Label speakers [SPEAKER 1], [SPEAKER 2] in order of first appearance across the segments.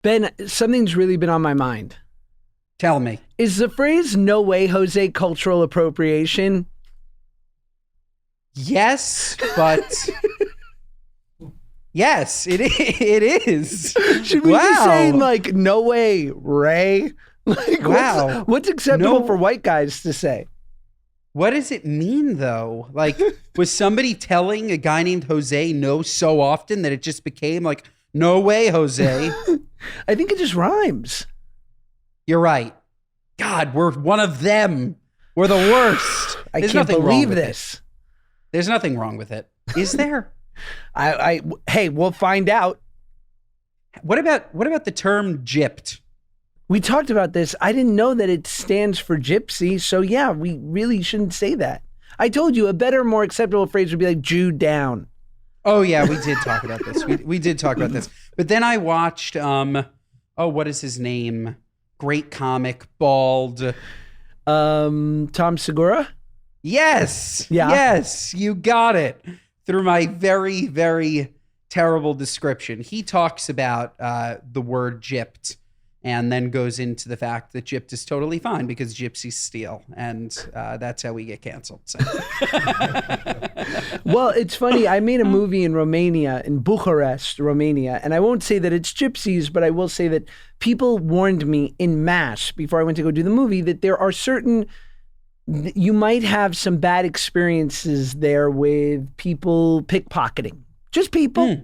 [SPEAKER 1] Ben, something's really been on my mind.
[SPEAKER 2] Tell me.
[SPEAKER 1] Is the phrase "no way, Jose" cultural appropriation?
[SPEAKER 2] Yes, but yes, it is.
[SPEAKER 1] Should we be saying like "no way, Ray"? Like,
[SPEAKER 2] Wow.
[SPEAKER 1] what's acceptable
[SPEAKER 2] No.
[SPEAKER 1] for white guys to say?
[SPEAKER 2] What does it mean though? Like, was somebody telling a guy named Jose no so often that it just became like, no way, Jose?
[SPEAKER 1] I think it just rhymes.
[SPEAKER 2] You're right. God, we're one of them. We're the worst.
[SPEAKER 1] I
[SPEAKER 2] There's
[SPEAKER 1] can't
[SPEAKER 2] nothing wrong
[SPEAKER 1] believe
[SPEAKER 2] with
[SPEAKER 1] this.
[SPEAKER 2] it. There's nothing wrong with it. Is there?
[SPEAKER 1] Hey, we'll find out.
[SPEAKER 2] What about the term gypped?
[SPEAKER 1] We talked about this. I didn't know that it stands for gypsy. So yeah, we really shouldn't say that. I told you a better, more acceptable phrase would be like Jew down.
[SPEAKER 2] Oh yeah, we did talk about this. We did talk about this. But then I watched what is his name? Great comic, bald.
[SPEAKER 1] Tom Segura?
[SPEAKER 2] Yes.
[SPEAKER 1] Yeah.
[SPEAKER 2] Yes, you got it. Through my very, very terrible description. He talks about the word gypped and then goes into the fact that gypped is totally fine because gypsies steal. And that's how we get canceled. So.
[SPEAKER 1] Well, it's funny. I made a movie in Romania, in Bucharest, Romania, and I won't say that it's gypsies, but I will say that people warned me en masse before I went to go do the movie that there are certain, you might have some bad experiences there with people pickpocketing. Just people,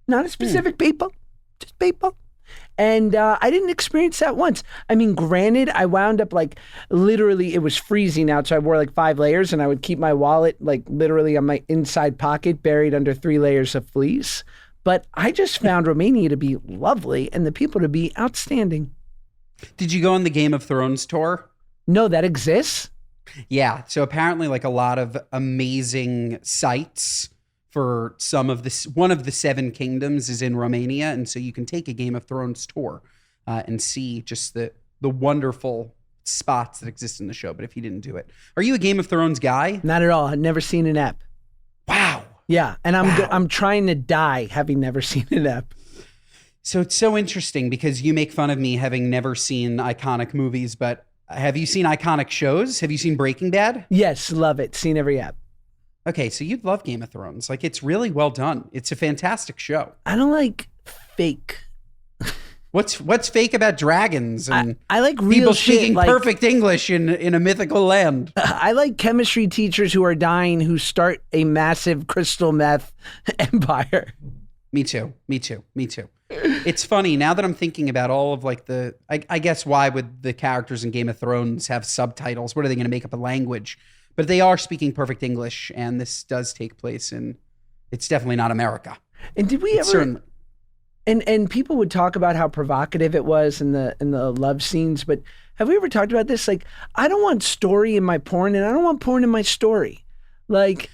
[SPEAKER 1] not a specific people, just people. And I didn't experience that once. I mean, granted, I wound up like literally, it was freezing out. So I wore like 5 layers and I would keep my wallet like literally on my inside pocket buried under 3 layers of fleece. But I just found Romania to be lovely and the people to be outstanding.
[SPEAKER 2] Did you go on the Game of Thrones tour?
[SPEAKER 1] No, that exists?
[SPEAKER 2] Yeah. So apparently like a lot of amazing sites for one of the 7 kingdoms is in Romania. And so you can take a Game of Thrones tour and see just the wonderful spots that exist in the show. But if you didn't do it, are you a Game of Thrones guy?
[SPEAKER 1] Not at all. I've never seen an ep.
[SPEAKER 2] Wow.
[SPEAKER 1] Yeah. And I'm trying to die having never seen an ep.
[SPEAKER 2] So it's so interesting because you make fun of me having never seen iconic movies, but have you seen iconic shows? Have you seen Breaking Bad?
[SPEAKER 1] Yes. Love it. Seen every ep.
[SPEAKER 2] Okay, so you'd love Game of Thrones. Like, it's really well done. It's a fantastic show.
[SPEAKER 1] I don't like fake.
[SPEAKER 2] What's fake about dragons and
[SPEAKER 1] I like real
[SPEAKER 2] people
[SPEAKER 1] shit,
[SPEAKER 2] speaking
[SPEAKER 1] like,
[SPEAKER 2] perfect English in a mythical land?
[SPEAKER 1] I like chemistry teachers who are dying who start a massive crystal meth empire.
[SPEAKER 2] Me too. It's funny now that I'm thinking about all of like I guess why would the characters in Game of Thrones have subtitles? What are they going to make up a language? But they are speaking perfect English, and this does take place it's definitely not America.
[SPEAKER 1] And did we ever?
[SPEAKER 2] Certainly.
[SPEAKER 1] And people would talk about how provocative it was in the love scenes, but have we ever talked about this? Like, I don't want story in my porn, and I don't want porn in my story. Like,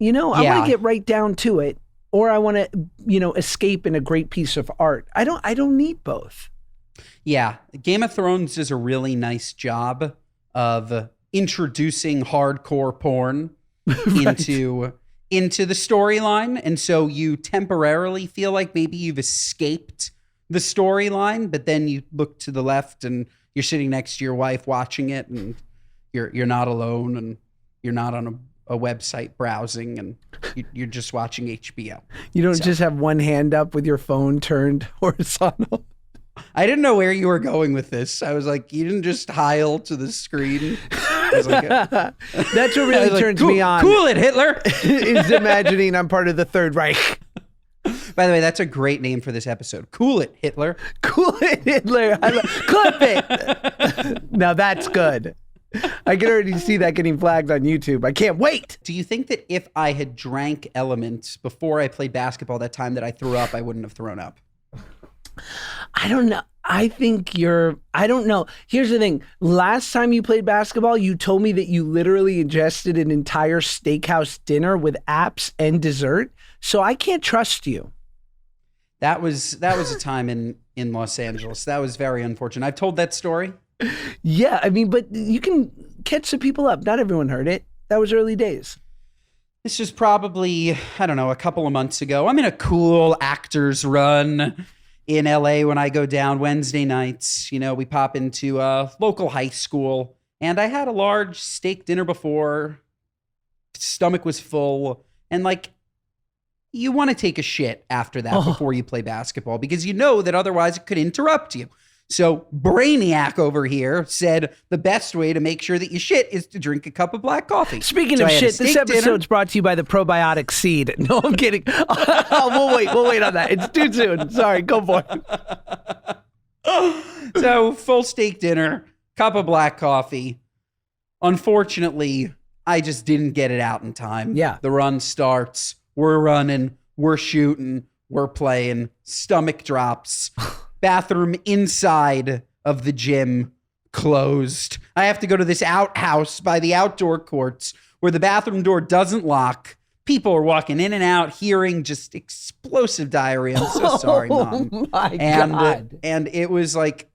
[SPEAKER 1] I want to get right down to it, or I want to, escape in a great piece of art. I don't need both.
[SPEAKER 2] Yeah, Game of Thrones does a really nice job of introducing hardcore porn into the storyline. And so you temporarily feel like maybe you've escaped the storyline, but then you look to the left and you're sitting next to your wife watching it and you're not alone and you're not on a website browsing and you're just watching HBO.
[SPEAKER 1] You don't just have one hand up with your phone turned horizontal.
[SPEAKER 2] I didn't know where you were going with this. I was like, you didn't just heil to the screen. I was like,
[SPEAKER 1] that's what really turns me on.
[SPEAKER 2] Cool it, Hitler.
[SPEAKER 1] Is imagining I'm part of the Third Reich.
[SPEAKER 2] By the way, that's a great name for this episode. Cool it, Hitler.
[SPEAKER 1] Cool it, Hitler. Clip it. Now that's good. I can already see that getting flagged on YouTube. I can't wait.
[SPEAKER 2] Do you think that if I had drank Element before I played basketball that time that I threw up, I wouldn't have thrown up?
[SPEAKER 1] I don't know. I don't know. Here's the thing. Last time you played basketball, you told me that you literally ingested an entire steakhouse dinner with apps and dessert. So I can't trust you.
[SPEAKER 2] That was a time in Los Angeles. That was very unfortunate. I've told that story.
[SPEAKER 1] Yeah, I mean, but you can catch some people up. Not everyone heard it. That was early days.
[SPEAKER 2] This was probably, I don't know, a couple of months ago. I'm in a cool actor's run in LA when I go down Wednesday nights. You know, we pop into a local high school, and I had a large steak dinner before. Stomach was full, and like, you want to take a shit after that before you play basketball because you know that otherwise it could interrupt you. So Brainiac over here said the best way to make sure that you shit is to drink a cup of black coffee.
[SPEAKER 1] Speaking of shit, this episode's brought to you by the Probiotic seed. No, I'm kidding. We'll wait on that. It's too soon. Sorry, go for
[SPEAKER 2] it. So full steak dinner, cup of black coffee. Unfortunately, I just didn't get it out in time.
[SPEAKER 1] Yeah.
[SPEAKER 2] The run starts. We're running. We're shooting. We're playing. Stomach drops. Bathroom inside of the gym closed. I have to go to this outhouse by the outdoor courts where the bathroom door doesn't lock. People are walking in and out, hearing just explosive diarrhea. I'm so sorry, Mom.
[SPEAKER 1] Oh my God.
[SPEAKER 2] And it was like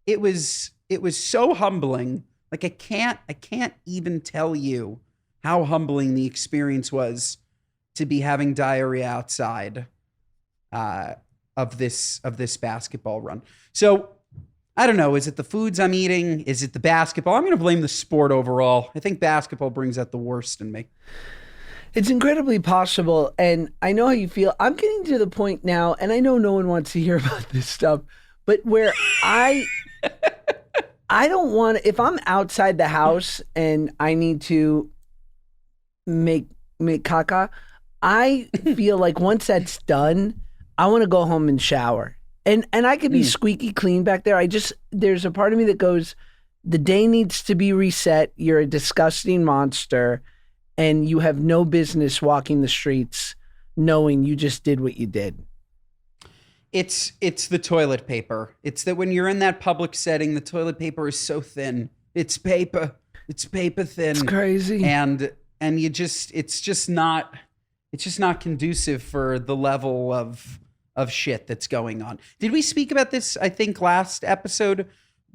[SPEAKER 2] it was so humbling. Like I can't even tell you how humbling the experience was to be having diarrhea outside of this basketball run. So I don't know. Is it the foods I'm eating? Is it the basketball? I'm going to blame the sport overall. I think basketball brings out the worst in me.
[SPEAKER 1] It's incredibly possible, and I know how you feel. I'm getting to the point now, and I know no one wants to hear about this stuff, but where I don't want to, if I'm outside the house and I need to make caca, I feel like once that's done, I want to go home and shower. And I could be squeaky clean back there. There's a part of me that goes, the day needs to be reset. You're a disgusting monster and you have no business walking the streets knowing you just did what you did.
[SPEAKER 2] It's the toilet paper. It's that when you're in that public setting, the toilet paper is so thin. It's paper. It's paper thin.
[SPEAKER 1] It's crazy.
[SPEAKER 2] And it's just not conducive for the level of shit that's going on. Did we speak about this, I think, last episode?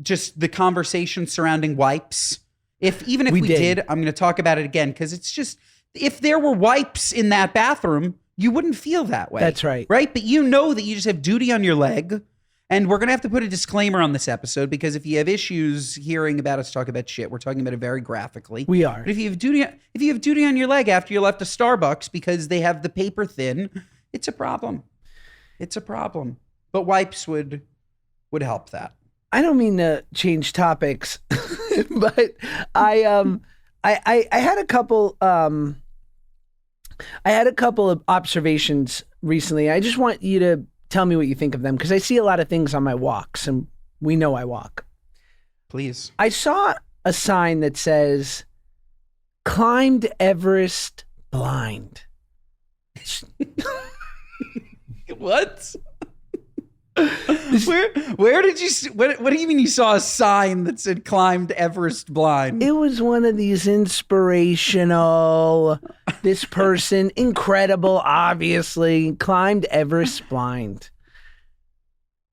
[SPEAKER 2] Just the conversation surrounding wipes. Even if we did, I'm going to talk about it again because it's just, if there were wipes in that bathroom, you wouldn't feel that way.
[SPEAKER 1] That's right.
[SPEAKER 2] Right? But you know that you just have duty on your leg. And we're going to have to put a disclaimer on this episode because if you have issues hearing about us talk about shit, we're talking about it very graphically.
[SPEAKER 1] We are.
[SPEAKER 2] But if you have duty on your leg after you left a Starbucks because they have the paper thin, it's a problem. It's a problem. But wipes would help that.
[SPEAKER 1] I don't mean to change topics, but I had a couple of observations recently. I just want you to tell me what you think of them because I see a lot of things on my walks, and we know I walk.
[SPEAKER 2] Please.
[SPEAKER 1] I saw a sign that says, "Climbed Everest blind."
[SPEAKER 2] What? Where did you see, what do you mean you saw a sign that said climbed Everest blind?
[SPEAKER 1] It was one of these inspirational, this person, incredible, obviously, climbed Everest blind.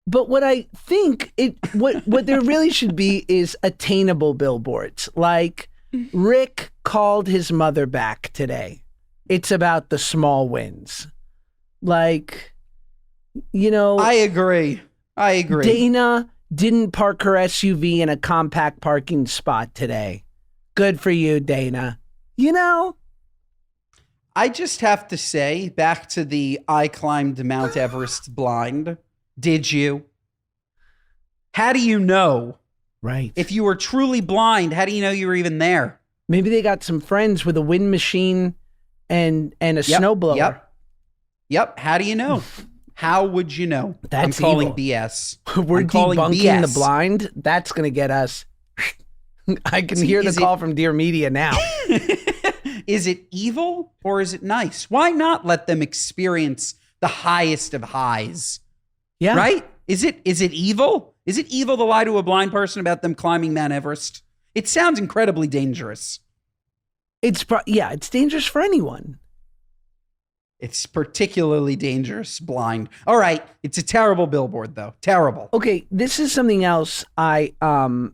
[SPEAKER 1] But what I think what there really should be is attainable billboards. Like, Rick called his mother back today. It's about the small wins. Like, you know,
[SPEAKER 2] I agree.
[SPEAKER 1] Dana didn't park her SUV in a compact parking spot today. Good for you, Dana. You know?
[SPEAKER 2] I just have to say, back to the I climbed Mount Everest blind. Did you? How do you know?
[SPEAKER 1] Right.
[SPEAKER 2] If you were truly blind, how do you know you were even there?
[SPEAKER 1] Maybe they got some friends with a wind machine and a snowblower.
[SPEAKER 2] Yep. How do you know? How would you know?
[SPEAKER 1] That's
[SPEAKER 2] I'm calling
[SPEAKER 1] evil.
[SPEAKER 2] BS.
[SPEAKER 1] We're debunking
[SPEAKER 2] BS.
[SPEAKER 1] the blind. That's going to get us. I can hear the call from Dear Media now.
[SPEAKER 2] Is it evil or is it nice? Why not let them experience the highest of highs?
[SPEAKER 1] Yeah.
[SPEAKER 2] Right? Is it evil? Is it evil to lie to a blind person about them climbing Mount Everest? It sounds incredibly dangerous.
[SPEAKER 1] It's dangerous for anyone.
[SPEAKER 2] It's particularly dangerous blind. All right. It's a terrible billboard, though. Terrible.
[SPEAKER 1] Okay, this is something else I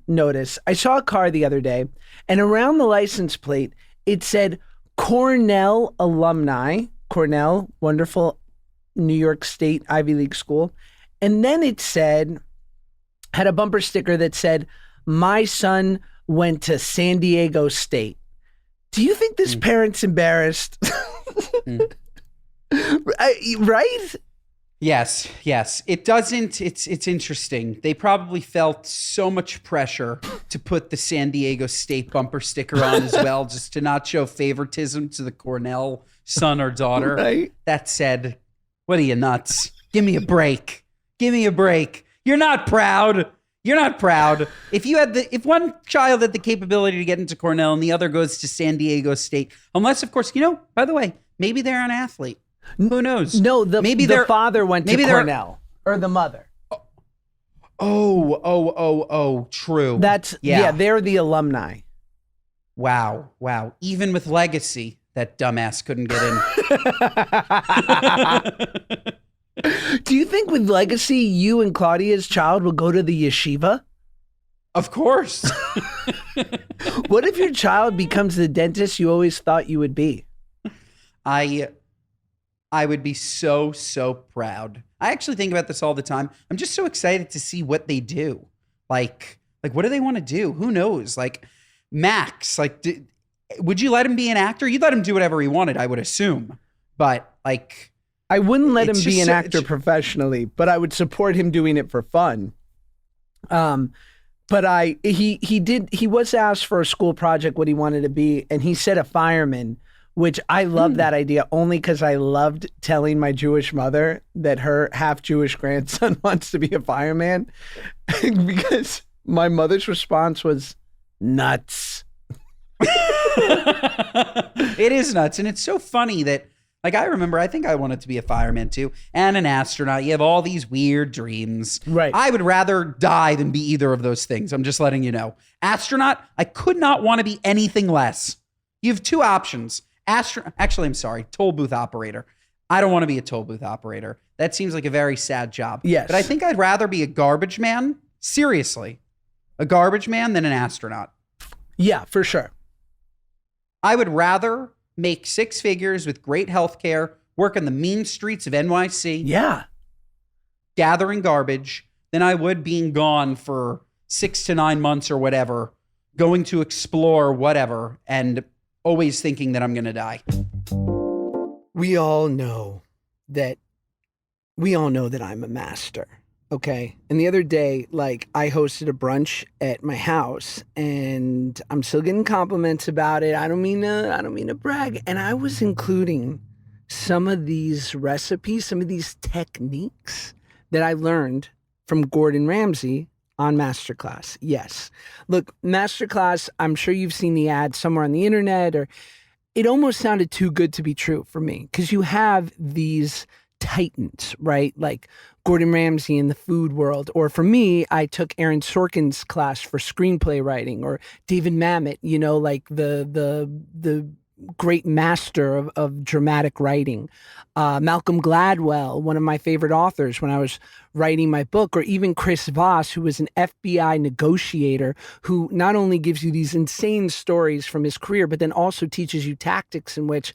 [SPEAKER 1] noticed. I saw a car the other day, and around the license plate, it said Cornell alumni. Cornell, wonderful New York State Ivy League school. And then it had a bumper sticker that said, "My son went to San Diego State." Do you think this parent's embarrassed? Right?
[SPEAKER 2] Yes. It doesn't. It's interesting. They probably felt so much pressure to put the San Diego State bumper sticker on as well, just to not show favoritism to the Cornell son or daughter.
[SPEAKER 1] Right.
[SPEAKER 2] That said, what are you, nuts? Give me a break. You're not proud. If one child had the capability to get into Cornell and the other goes to San Diego State, unless, of course, by the way, maybe they're an athlete. Who knows?
[SPEAKER 1] No, the father went to Cornell, or the mother.
[SPEAKER 2] Oh, true.
[SPEAKER 1] They're the alumni.
[SPEAKER 2] Wow. Even with legacy, that dumbass couldn't get in.
[SPEAKER 1] Do you think with legacy, you and Claudia's child will go to the yeshiva?
[SPEAKER 2] Of course.
[SPEAKER 1] What if your child becomes the dentist you always thought you would be?
[SPEAKER 2] I would be so proud. I actually think about this all the time. I'm just so excited to see what they do. Like what do they want to do? Who knows? Like Max, would you let him be an actor? You'd let him do whatever he wanted, I would assume. But
[SPEAKER 1] I wouldn't let him be an actor professionally, but I would support him doing it for fun. But he was asked for a school project what he wanted to be, and he said a fireman, which I love that idea only because I loved telling my Jewish mother that her half Jewish grandson wants to be a fireman, because my mother's response was nuts.
[SPEAKER 2] It is nuts, and it's so funny that. I remember, I think I wanted to be a fireman too, and an astronaut. You have all these weird dreams.
[SPEAKER 1] Right.
[SPEAKER 2] I would rather die than be either of those things. I'm just letting you know. Astronaut, I could not want to be anything less. You have two options. Actually, I'm sorry, toll booth operator. I don't want to be a toll booth operator. That seems like a very sad job.
[SPEAKER 1] Yes.
[SPEAKER 2] But I think I'd rather be a garbage man. Seriously. A garbage man than an astronaut.
[SPEAKER 1] Yeah, for sure.
[SPEAKER 2] I would rather make six figures with great health care, work on the mean streets of NYC.
[SPEAKER 1] Yeah.
[SPEAKER 2] Gathering garbage than I would being gone for 6 to 9 months or whatever, going to explore whatever, and always thinking that I'm going to die.
[SPEAKER 1] We all know that I'm a master. Okay. And the other day, I hosted a brunch at my house, and I'm still getting compliments about it. I don't mean to brag. And I was including some of these recipes, some of these techniques that I learned from Gordon Ramsay on Masterclass. Yes. Look, Masterclass, I'm sure you've seen the ad somewhere on the internet, or it almost sounded too good to be true for me, because you have these titans, right? Like Gordon Ramsay in the food world. Or for me, I took Aaron Sorkin's class for screenplay writing, or David Mamet, the great master of dramatic writing. Malcolm Gladwell, one of my favorite authors when I was writing my book, or even Chris Voss, who was an FBI negotiator who not only gives you these insane stories from his career, but then also teaches you tactics in which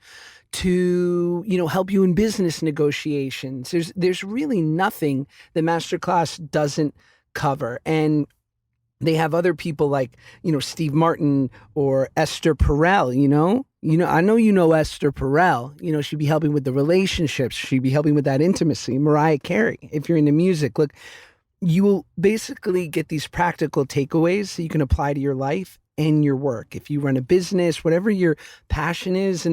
[SPEAKER 1] to, help you in business negotiations. There's really nothing that Masterclass doesn't cover. And they have other people like, Steve Martin or Esther Perel, I know Esther Perel, she'd be helping with the relationships. She'd be helping with that intimacy. Mariah Carey, if you're into music, look, you will basically get these practical takeaways that you can apply to your life and your work. If you run a business, whatever your passion is.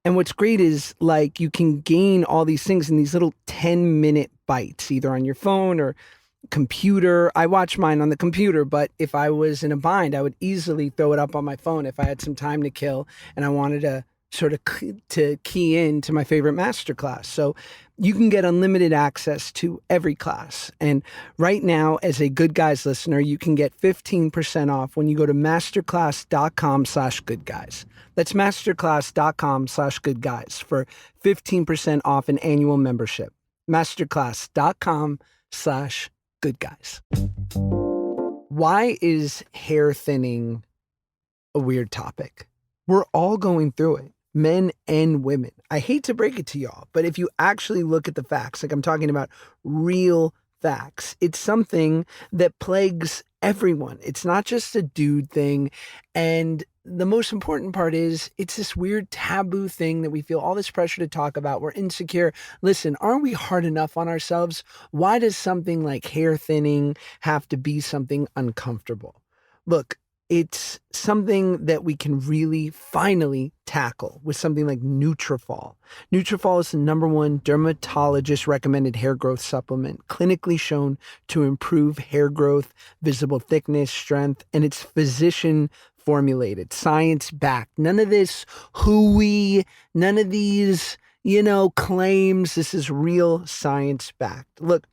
[SPEAKER 1] And what's great is you can gain all these things in these little 10-minute bites, either on your phone or computer. I watch mine on the computer, but if I was in a bind, I would easily throw it up on my phone if I had some time to kill and I wanted to sort of to key in to my favorite masterclass. So you can get unlimited access to every class. And right now, as a Good Guys listener, you can get 15% off when you go to masterclass.com/goodguys. That's masterclass.com/goodguys for 15% off an annual membership. Masterclass.com/goodguys. Why is hair thinning a weird topic? We're all going through it, men and women. I hate to break it to y'all, but if you actually look at the facts, I'm talking about real facts. It's something that plagues everyone. It's not just a dude thing. And the most important part is it's this weird taboo thing that we feel all this pressure to talk about. We're insecure. Listen, aren't we hard enough on ourselves? Why does something like hair thinning have to be something uncomfortable? Look, it's something that we can really finally tackle with something like Nutrafol. Nutrafol is the #1 dermatologist recommended hair growth supplement, clinically shown to improve hair growth, visible thickness, strength, and it's physician formulated, science backed. None of this hooey, none of these, claims. This is real science backed. Look,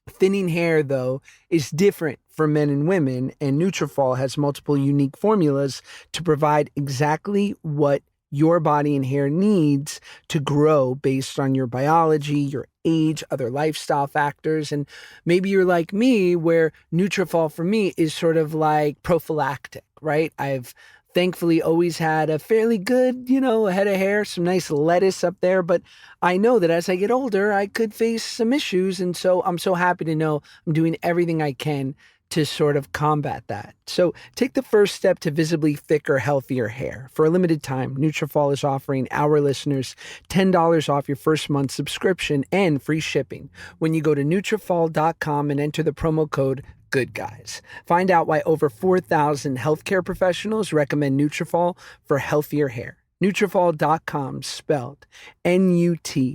[SPEAKER 1] thinning hair, though, is different for men and women, and Nutrafol has multiple unique formulas to provide exactly what your body and hair needs to grow based on your biology, your age, other lifestyle factors. And maybe you're like me, where Nutrafol for me is sort of like prophylactic, right? I've thankfully always had a fairly good, head of hair, some nice lettuce up there. But I know that as I get older, I could face some issues. And so I'm so happy to know I'm doing everything I can to sort of combat that. So take the first step to visibly thicker, healthier hair. For a limited time, Nutrafol is offering our listeners $10 off your first month subscription and free shipping when you go to Nutrafol.com and enter the promo code Good Guys. Find out why over 4,000 healthcare professionals recommend Nutrafol for healthier hair. Nutrafol.com, spelled Nutrafol.com,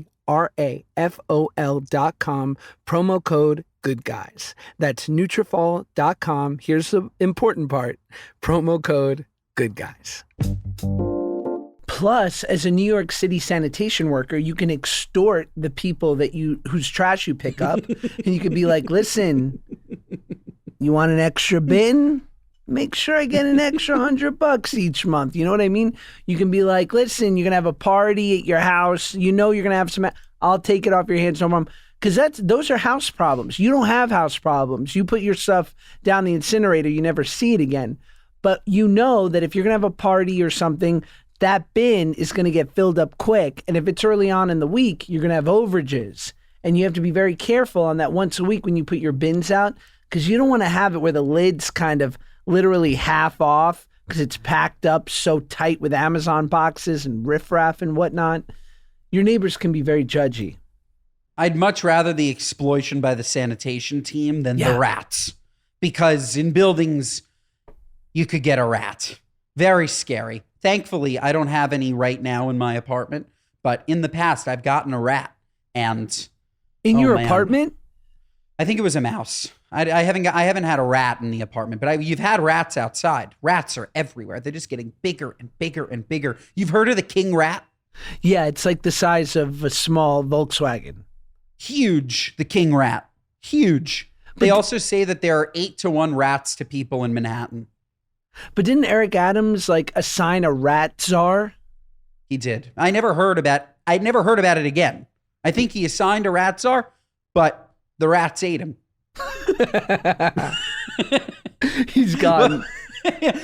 [SPEAKER 1] promo code Good Guys. That's Nutrafol.com. Here's the important part. Promo code Good Guys. Plus, as a New York City sanitation worker, you can extort the people whose trash you pick up. And you could be like, listen, you want an extra bin? Make sure I get an extra $100 each month. You know what I mean? You can be like, listen, you're going to have a party at your house. You're going to have some, I'll take it off your hands, no problem. Because those are house problems. You don't have house problems. You put your stuff down the incinerator, you never see it again. But you know that if you're going to have a party or something, that bin is going to get filled up quick. And if it's early on in the week, you're going to have overages. And you have to be very careful on that once a week when you put your bins out, because you don't want to have it where the lid's kind of literally half off because it's packed up so tight with Amazon boxes and riffraff and whatnot. Your neighbors can be very judgy.
[SPEAKER 2] I'd much rather the exploitation by the sanitation team than the rats. Because in buildings, you could get a rat. Very scary. Thankfully, I don't have any right now in my apartment. But in the past, I've gotten a rat. And
[SPEAKER 1] in your apartment?
[SPEAKER 2] I think it was a mouse. I haven't had a rat in the apartment, but you've had rats outside. Rats are everywhere. They're just getting bigger and bigger and bigger. You've heard of the king rat?
[SPEAKER 1] Yeah, it's like the size of a small Volkswagen.
[SPEAKER 2] Huge, the king rat. Huge. They also say that there are 8-to-1 rats to people in Manhattan.
[SPEAKER 1] But didn't Eric Adams assign a rat czar?
[SPEAKER 2] He did. I'd never heard about it again. I think he assigned a rat czar, but the rats ate him.
[SPEAKER 1] He's gone.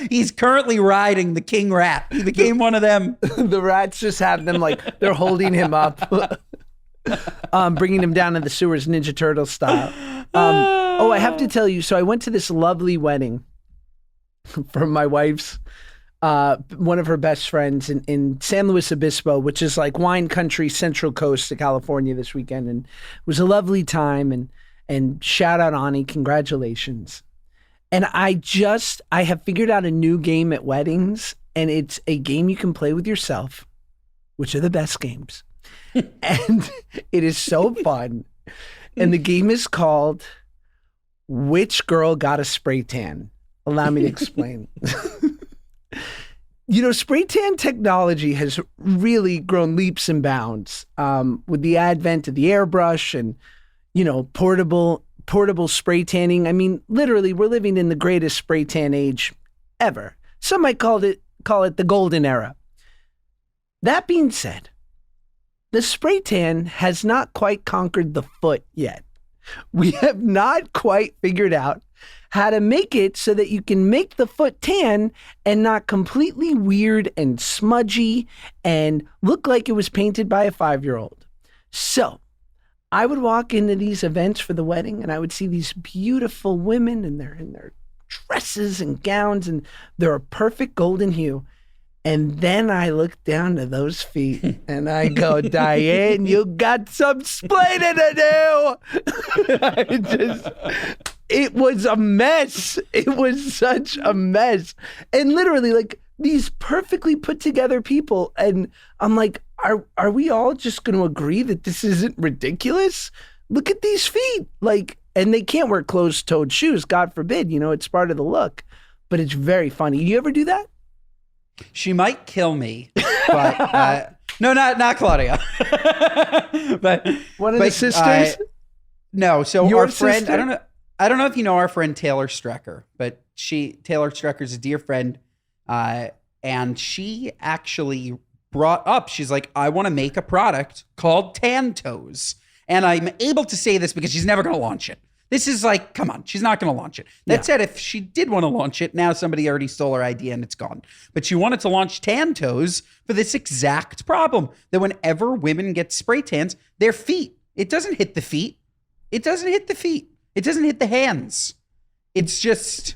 [SPEAKER 2] He's currently riding the king rat. He became one of them.
[SPEAKER 1] The rats just have them they're holding him up. Bringing him down to the sewers, Ninja Turtle style. I have to tell you, so I went to this lovely wedding for my wife's, one of her best friends in San Luis Obispo, which is like wine country, central coast of California this weekend. And it was a lovely time. And shout out, Ani, congratulations. And I have figured out a new game at weddings, and it's a game you can play with yourself, which are the best games. And it is so fun. And the game is called Which Girl Got a Spray Tan? Allow me to explain. Spray tan technology has really grown leaps and bounds with the advent of the airbrush and, portable spray tanning. I mean, literally, we're living in the greatest spray tan age ever. Some might call it the golden era. That being said, the spray tan has not quite conquered the foot yet. We have not quite figured out how to make it so that you can make the foot tan and not completely weird and smudgy and look like it was painted by a 5-year-old. So I would walk into these events for the wedding and I would see these beautiful women and they're in their dresses and gowns and they're a perfect golden hue. And then I look down to those feet and I go, Diane, you got some splaining to do. It was a mess. It was such a mess. And literally, like, these perfectly put together people. And I'm like, are we all just going to agree that this isn't ridiculous? Look at these feet. Like, and they can't wear closed-toed shoes, God forbid. You know, it's part of the look. But it's very funny. You ever do that?
[SPEAKER 2] She might kill me, but no, not Claudia. But
[SPEAKER 1] one of the sisters.
[SPEAKER 2] No, so
[SPEAKER 1] Your
[SPEAKER 2] our friend.
[SPEAKER 1] sister?
[SPEAKER 2] I don't know if you know our friend Taylor Strecker, but Taylor Strecker's a dear friend, and she actually brought up. She's like, I want to make a product called Tan Toes, and I'm able to say this because she's never going to launch it. This is like, come on, she's not going to launch it. That said, if she did want to launch it, now somebody already stole her idea and it's gone. But she wanted to launch Tan Toes for this exact problem, that whenever women get spray tans, their feet, it doesn't hit the feet. It doesn't hit the feet. It doesn't hit the hands. It's just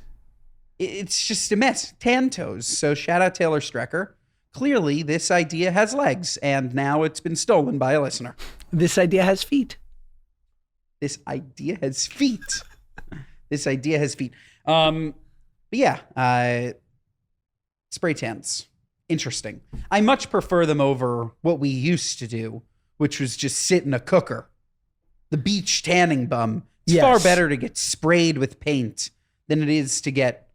[SPEAKER 2] a mess. Tan Toes. So shout out Taylor Strecker. Clearly, this idea has legs, and now it's been stolen by a listener.
[SPEAKER 1] This idea has feet.
[SPEAKER 2] This idea has feet. This idea has feet. But yeah, spray tans. Interesting. I much prefer them over what we used to do, which was just sit in a cooker. The beach tanning bum. It's far better to get sprayed with paint than it is to get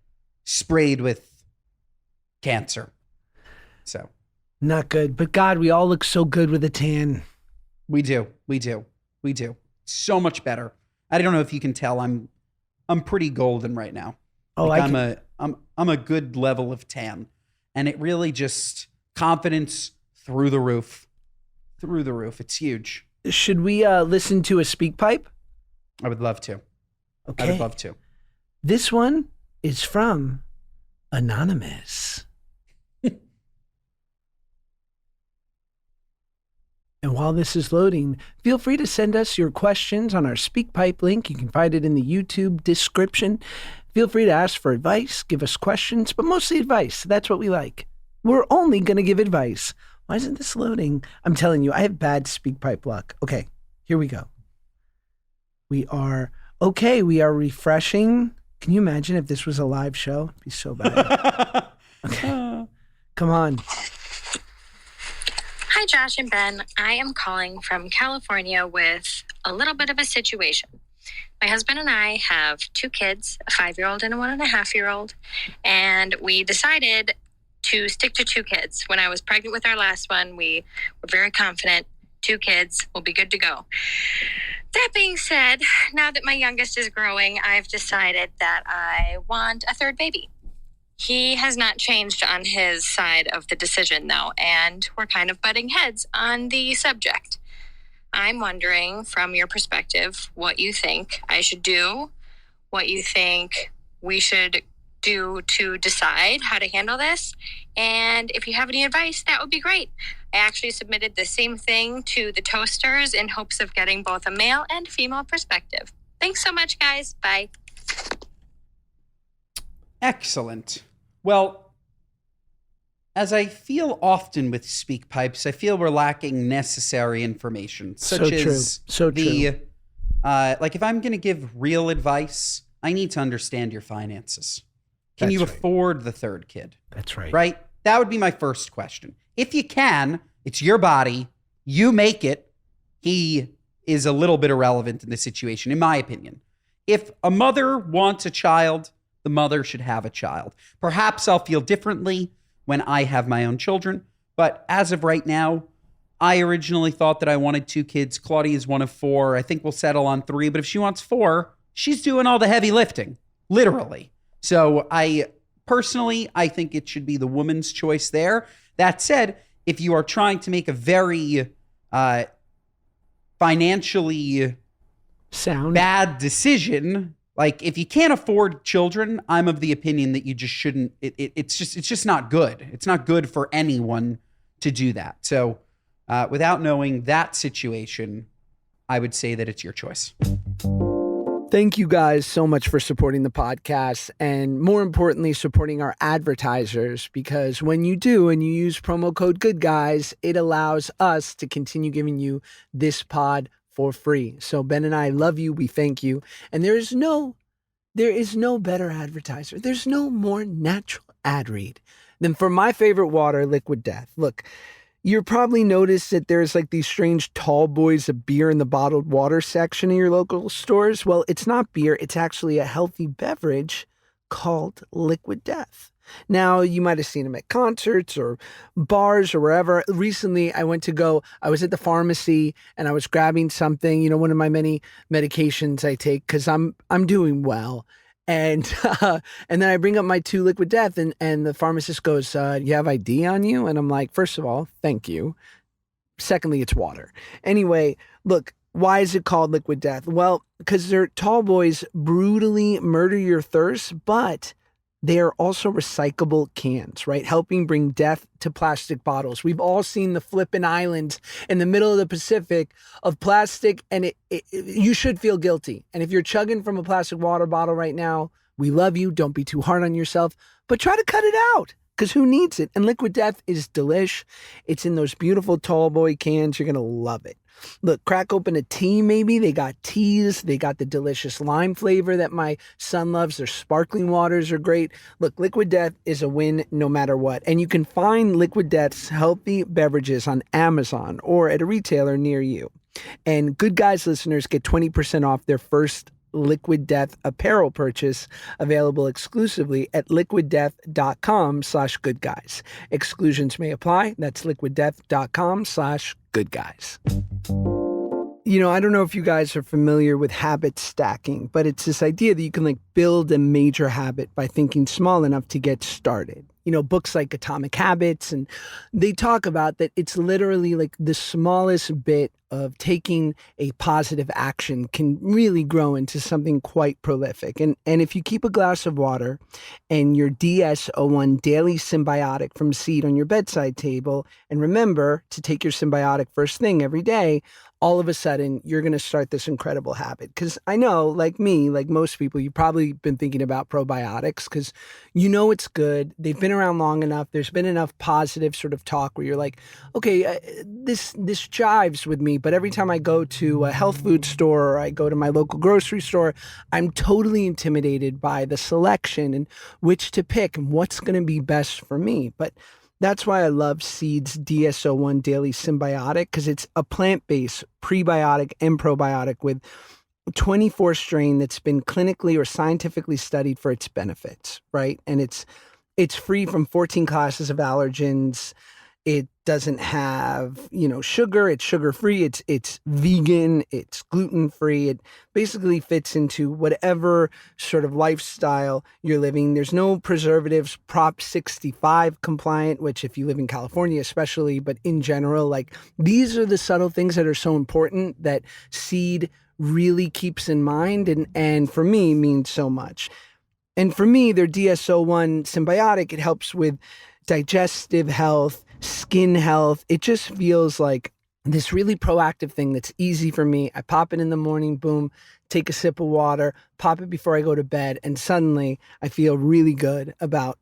[SPEAKER 2] sprayed with cancer. So.
[SPEAKER 1] Not good. But God, we all look so good with a tan.
[SPEAKER 2] We do. So much better. I don't know if you can tell. I'm pretty golden right now.
[SPEAKER 1] Oh,
[SPEAKER 2] like I'm a good level of tan, and it really just confidence through the roof. It's huge.
[SPEAKER 1] Should we listen to a speak pipe?
[SPEAKER 2] I would love to.
[SPEAKER 1] Okay.
[SPEAKER 2] I would love to.
[SPEAKER 1] This one is from Anonymous. And while this is loading, feel free to send us your questions on our SpeakPipe link. You can find it in the YouTube description. Feel free to ask for advice, give us questions, but mostly advice. That's what we like. We're only going to give advice. Why isn't this loading? I'm telling you, I have bad SpeakPipe luck. Okay, here we go. We are refreshing. Can you imagine if this was a live show? It'd be so bad. Okay, come on.
[SPEAKER 3] Hi, Josh and Ben. I am calling from California with a little bit of a situation. My husband and I have 2 kids, a 5-year-old and a 1.5-year-old, and we decided to stick to 2 kids. When I was pregnant with our last one, we were very confident 2 kids will be good to go. That being said, now that my youngest is growing, I've decided that I want a 3rd baby. He has not changed on his side of the decision, though, and we're kind of butting heads on the subject. I'm wondering, from your perspective, what you think I should do, what you think we should do to decide how to handle this, and if you have any advice, that would be great. I actually submitted the same thing to the toasters in hopes of getting both a male and female perspective. Thanks so much, guys. Bye.
[SPEAKER 2] Excellent. Well, as I feel often with speak pipes, I feel we're lacking necessary information, such as
[SPEAKER 1] true.
[SPEAKER 2] Like if I'm going to give real advice, I need to understand your finances. Can you afford the 3rd kid?
[SPEAKER 1] That's right.
[SPEAKER 2] Right? That would be my first question. If you can, it's your body. You make it. He is a little bit irrelevant in this situation, in my opinion. If a mother wants a child, the mother should have a child. Perhaps I'll feel differently when I have my own children. But as of right now, I originally thought that I wanted 2 kids. Claudia is one of 4. I think we'll settle on 3. But if she wants 4, she's doing all the heavy lifting, literally. So I think it should be the woman's choice there. That said, if you are trying to make a very financially
[SPEAKER 1] sound
[SPEAKER 2] bad decision, like if you can't afford children, I'm of the opinion that you just shouldn't. It's just not good. It's not good for anyone to do that. So without knowing that situation, I would say that it's your choice.
[SPEAKER 1] Thank you guys so much for supporting the podcast and more importantly, supporting our advertisers, because when you do and you use promo code Good Guys, it allows us to continue giving you this pod for free. So Ben and I love you. We thank you. And there is no better advertiser. There's no more natural ad read than for my favorite water, Liquid Death. Look, you're probably noticed that there's like these strange tall boys of beer in the bottled water section of your local stores. Well, it's not beer. It's actually a healthy beverage called Liquid Death. Now, you might have seen them at concerts or bars or wherever. Recently, I was at the pharmacy and I was grabbing something, one of my many medications I take because I'm doing well. And then I bring up my 2 Liquid Death and the pharmacist goes, you have ID on you? And I'm like, first of all, thank you. Secondly, it's water. Anyway, look, why is it called Liquid Death? Well, because they're tall boys brutally murder your thirst, but they are also recyclable cans, right? Helping bring death to plastic bottles. We've all seen the flippin' islands in the middle of the Pacific of plastic, and you should feel guilty. And if you're chugging from a plastic water bottle right now, we love you. Don't be too hard on yourself, but try to cut it out because who needs it? And Liquid Death is delish. It's in those beautiful tall boy cans. You're going to love it. Look, crack open a tea maybe. They got teas. They got the delicious lime flavor that my son loves. Their sparkling waters are great. Look, Liquid Death is a win no matter what. And you can find Liquid Death's healthy beverages on Amazon or at a retailer near you. And Good Guys listeners get 20% off their first Liquid Death apparel purchase, available exclusively at liquiddeath.com/goodguys. Exclusions may apply. That's liquiddeath.com/goodguys. I don't know if you guys are familiar with habit stacking, but it's this idea that you can build a major habit by thinking small enough to get started. Books like Atomic Habits, and they talk about that it's literally the smallest bit of taking a positive action can really grow into something quite prolific. And if you keep a glass of water and your DS-01 daily symbiotic from Seed on your bedside table, and remember to take your symbiotic first thing every day, all of a sudden you're going to start this incredible habit. Because I know, like me, like most people, you've probably been thinking about probiotics because it's good. They've been around long enough. There's been enough positive sort of talk where you're like, okay, this jives with me. But every time I go to a health food store or I go to my local grocery store, I'm totally intimidated by the selection and which to pick and what's going to be best for me. But that's why I love Seed's DS-01 Daily Symbiotic, because it's a plant-based prebiotic and probiotic with 24 strain that's been clinically or scientifically studied for its benefits, right? And it's free from 14 classes of allergens. It doesn't have, sugar. It's sugar-free. It's vegan. It's gluten-free. It basically fits into whatever sort of lifestyle you're living. There's no preservatives, Prop 65 compliant, which if you live in California especially, but in general, these are the subtle things that are so important that Seed really keeps in mind and for me means so much. And for me, their DS-01 Symbiotic, it helps with digestive health, skin health. It just feels like this really proactive thing that's easy for me. I pop it in the morning, boom, take a sip of water, pop it before I go to bed, and suddenly I feel really good about,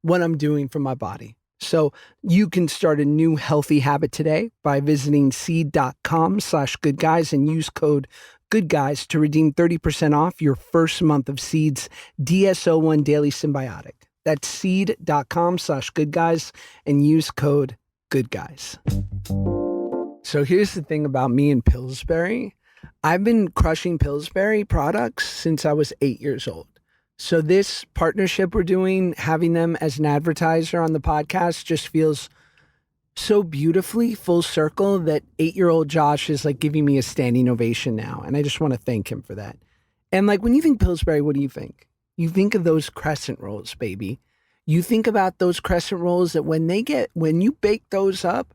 [SPEAKER 1] what I'm doing for my body. So you can start a new healthy habit today by visiting seed.com/goodguys and use code GOODGUYS to redeem 30% off your first month of Seed's DS-01 Daily Symbiotic. That's seed.com/goodguys and use code GOODGUYS. So here's the thing about me and Pillsbury. I've been crushing Pillsbury products since I was 8 years old. So this partnership we're doing, having them as an advertiser on the podcast just feels so beautifully full circle that 8-year-old Josh is giving me a standing ovation now. And I just want to thank him for that. And when you think Pillsbury, what do you think? You think of those crescent rolls, baby. You think about those crescent rolls that when you bake those up,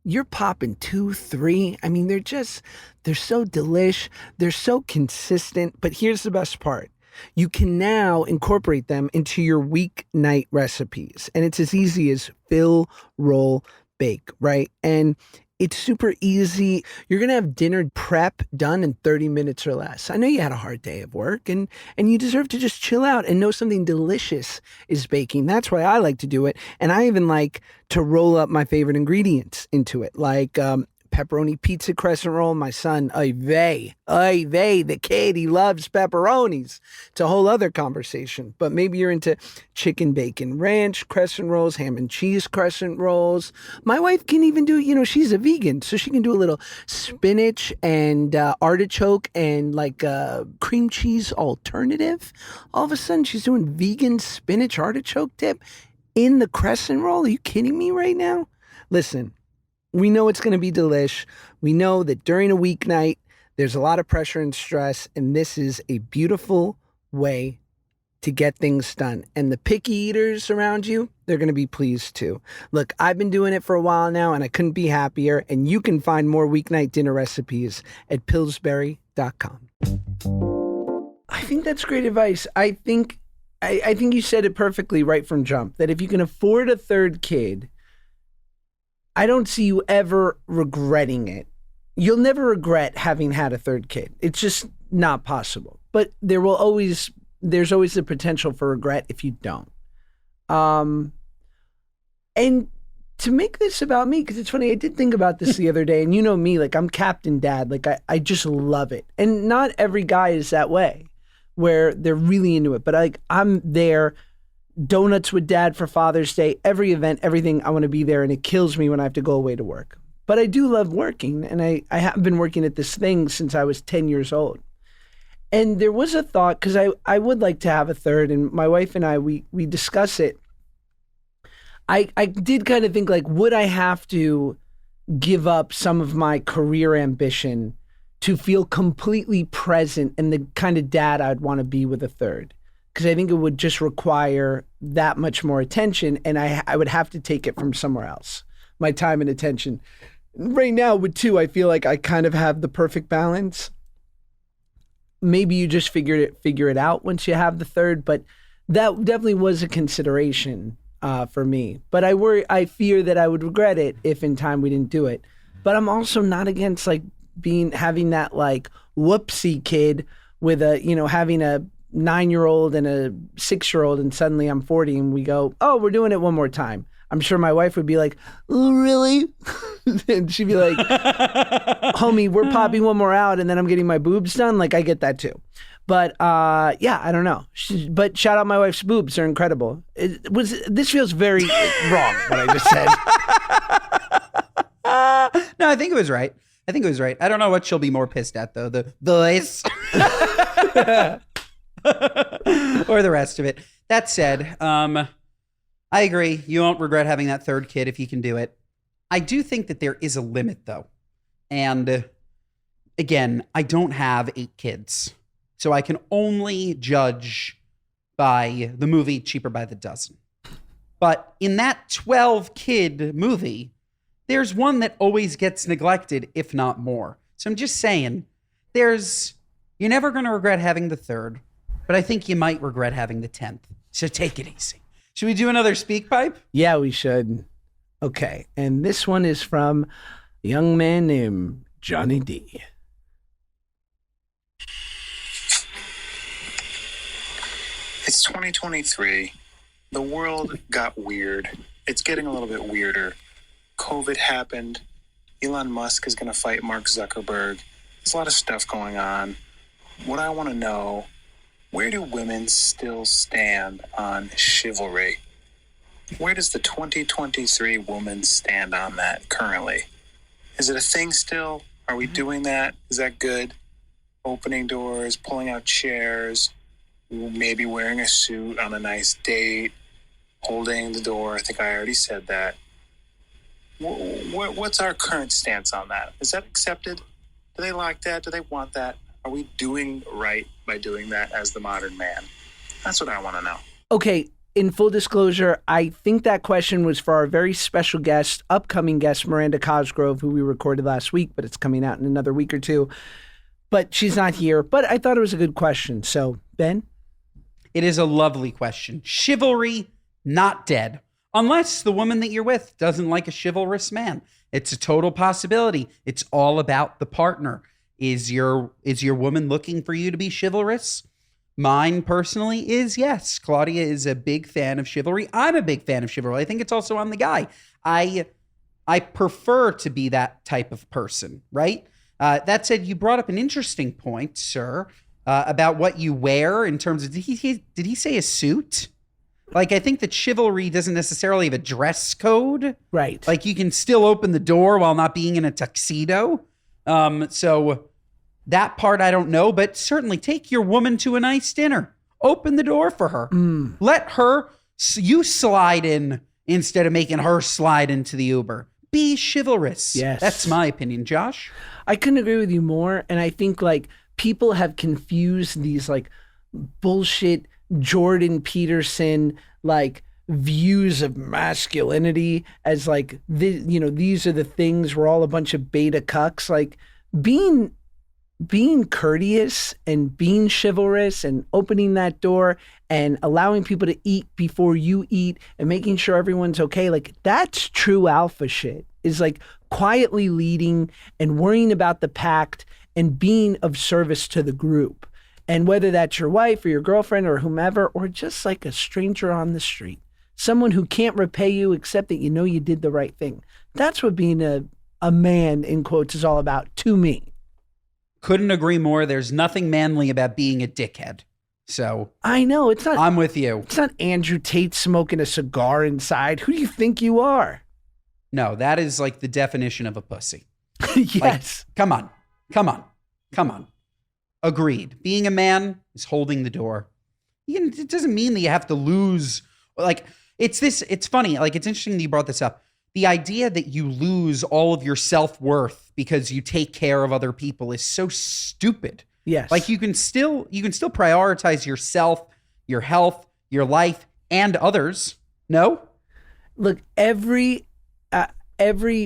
[SPEAKER 1] you're popping 2, 3. I mean, they're so delish. They're so consistent. But here's the best part. You can now incorporate them into your weeknight recipes. And it's as easy as fill, roll, bake, right? And It's super easy. You're going to have dinner prep done in 30 minutes or less. I know you had a hard day of work and you deserve to just chill out and know something delicious is baking. That's why I like to do it. And I even like to roll up my favorite ingredients into it, like pepperoni pizza crescent roll. My son, the kid, he loves pepperonis. It's a whole other conversation. But maybe you're into chicken bacon ranch crescent rolls, ham and cheese crescent rolls. My wife can even do, she's a vegan, so she can do a little spinach and artichoke and like cream cheese alternative. All of a sudden, she's doing vegan spinach artichoke dip in the crescent roll. Are you kidding me right now? Listen. We know it's going to be delish. We know that during a weeknight, there's a lot of pressure and stress, and this is a beautiful way to get things done. And the picky eaters around you, they're going to be pleased too. Look, I've been doing it for a while now, and I couldn't be happier. And you can find more weeknight dinner recipes at Pillsbury.com. I think that's great advice. I think you said it perfectly right from jump, that if you can afford a third kid, I don't see you ever regretting it. You'll never regret having had a third kid. It's just not possible. But there's always the potential for regret if you don't. And to make this about me, because it's funny, I did think about this the other day, and you know me, like I'm Captain Dad, like I just love it. And not every guy is that way, where they're really into it. But I'm there. Donuts with Dad for Father's Day, every event, everything, I want to be there, and it kills me when I have to go away to work. But I do love working, and I have been working at this thing since I was 10 years old. And there was a thought, because I would like to have a third, and my wife and I, we discuss it. I did kind of think, like, would I have to give up some of my career ambition to feel completely present and the kind of dad I'd want to be with a third? Because I think it would just require that much more attention, and I would have to take it from somewhere else, my time and attention. Right now with two, I feel like I kind of have the perfect balance. Maybe you just figure it out once you have the third, but that definitely was a consideration for me. But I fear that I would regret it if in time we didn't do it. But I'm also not against like having that like whoopsie kid with having a 9-year-old and a 6-year-old, and suddenly I'm 40 and we go, oh, we're doing it one more time. I'm sure my wife would be like, oh, really? And she'd be like, homie, we're popping one more out and then I'm getting my boobs done. Like, I get that too. But yeah, I don't know. But shout out my wife's boobs. They're incredible. This feels very wrong, what I just said.
[SPEAKER 2] No, I think it was right. I don't know what she'll be more pissed at, though. The voice. Or the rest of it. That said, I agree. You won't regret having that third kid if you can do it. I do think that there is a limit, though. And again, I don't have 8 kids. So I can only judge by the movie Cheaper by the Dozen. But in that 12-kid movie, there's one that always gets neglected, if not more. So I'm just saying, you're never going to regret having the third. But I think you might regret having the 10th. So take it easy. Should we do another speak pipe?
[SPEAKER 1] Yeah, we should. Okay. And this one is from a young man named Johnny D.
[SPEAKER 4] It's 2023. The world got weird. It's getting a little bit weirder. COVID happened. Elon Musk is going to fight Mark Zuckerberg. There's a lot of stuff going on. What I want to know, where do women still stand on chivalry? Where does the 2023 woman stand on that currently? Is it a thing still? Are we doing that? Is that good? Opening doors, pulling out chairs, maybe wearing a suit on a nice date, holding the door. I think I already said that. What's our current stance on that? Is that accepted? Do they like that? Do they want that? Are we doing right by doing that as the modern man? That's what I want to know.
[SPEAKER 1] Okay, in full disclosure, I think that question was for our very special guest, upcoming guest, Miranda Cosgrove, who we recorded last week, but it's coming out in another week or two. But she's not here. But I thought it was a good question. So, Ben?
[SPEAKER 2] It is a lovely question. Chivalry, not dead. Unless the woman that you're with doesn't like a chivalrous man. It's a total possibility. It's all about the partner. Is your woman looking for you to be chivalrous? Mine personally is yes. Claudia is a big fan of chivalry. I'm a big fan of chivalry. I think it's also on the guy. I prefer to be that type of person, right? That said, you brought up an interesting point, sir, about what you wear in terms of, did he say a suit? Like, I think that chivalry doesn't necessarily have a dress code.
[SPEAKER 1] Right.
[SPEAKER 2] Like, you can still open the door while not being in a tuxedo. So that part I don't know, but certainly take your woman to a nice dinner. Open the door for her. Let you slide in instead of making her slide into the Uber. Be chivalrous.
[SPEAKER 1] Yes.
[SPEAKER 2] That's my opinion, Josh.
[SPEAKER 1] I couldn't agree with you more. And I think like people have confused these like bullshit Jordan Peterson like views of masculinity as like these are the things, we're all a bunch of beta cucks. Like being courteous and being chivalrous and opening that door and allowing people to eat before you eat and making sure everyone's okay, like that's true alpha shit. Is like quietly leading and worrying about the pact and being of service to the group. And whether that's your wife or your girlfriend or whomever, or just like a stranger on the street, someone who can't repay you except that you know you did the right thing. That's what being a man, in quotes, is all about to me.
[SPEAKER 2] Couldn't agree more. There's nothing manly about being a dickhead. So
[SPEAKER 1] I know it's not.
[SPEAKER 2] I'm with you.
[SPEAKER 1] It's not Andrew Tate smoking a cigar inside. Who do you think you are?
[SPEAKER 2] No, that is like the definition of a pussy.
[SPEAKER 1] Yes.
[SPEAKER 2] Like, come on. Agreed. Being a man is holding the door. It doesn't mean that you have to lose. Like, it's funny. Like, it's interesting that you brought this up. The idea that you lose all of your self-worth because you take care of other people is so stupid.
[SPEAKER 1] Yes.
[SPEAKER 2] Like, you can still prioritize yourself, your health, your life, and others. No?
[SPEAKER 1] Look, every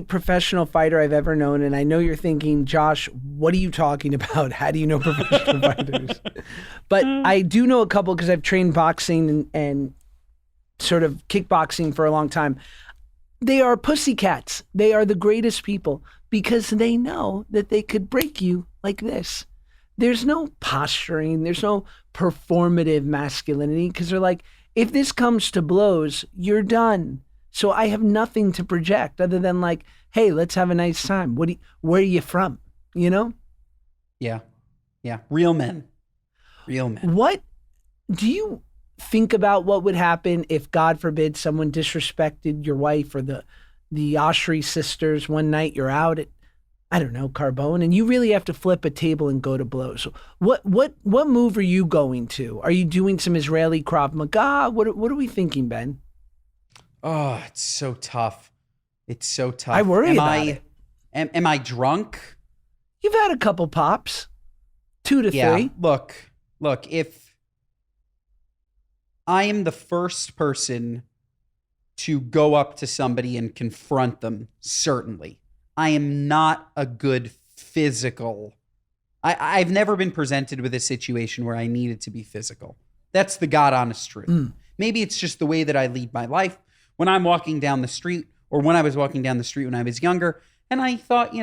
[SPEAKER 1] professional fighter I've ever known, and I know you're thinking, Josh, what are you talking about? How do you know professional fighters? But I do know a couple because I've trained boxing and sort of kickboxing for a long time. They are pussycats. They are the greatest people because they know that they could break you like this. There's no posturing. There's no performative masculinity because they're like, if this comes to blows, you're done. So I have nothing to project other than like, hey, let's have a nice time. Where are you from? You know?
[SPEAKER 2] Yeah. Real men.
[SPEAKER 1] What do you think about what would happen if, God forbid, someone disrespected your wife or the Oshry sisters one night? You're out at, I don't know, Carbone, and you really have to flip a table and go to blows. What move are you going to? Are you doing some Israeli Krav Maga? What are we thinking, Ben?
[SPEAKER 2] Oh, it's so tough.
[SPEAKER 1] I worry about it.
[SPEAKER 2] Am I drunk?
[SPEAKER 1] You've had a couple pops, 2 to 3.
[SPEAKER 2] Look, if I am the first person to go up to somebody and confront them, certainly. I am not a good physical. I've never been presented with a situation where I needed to be physical. That's the God honest truth. Maybe it's just the way that I lead my life. When I'm walking down the street, or when I was walking down the street when I was younger, and I thought,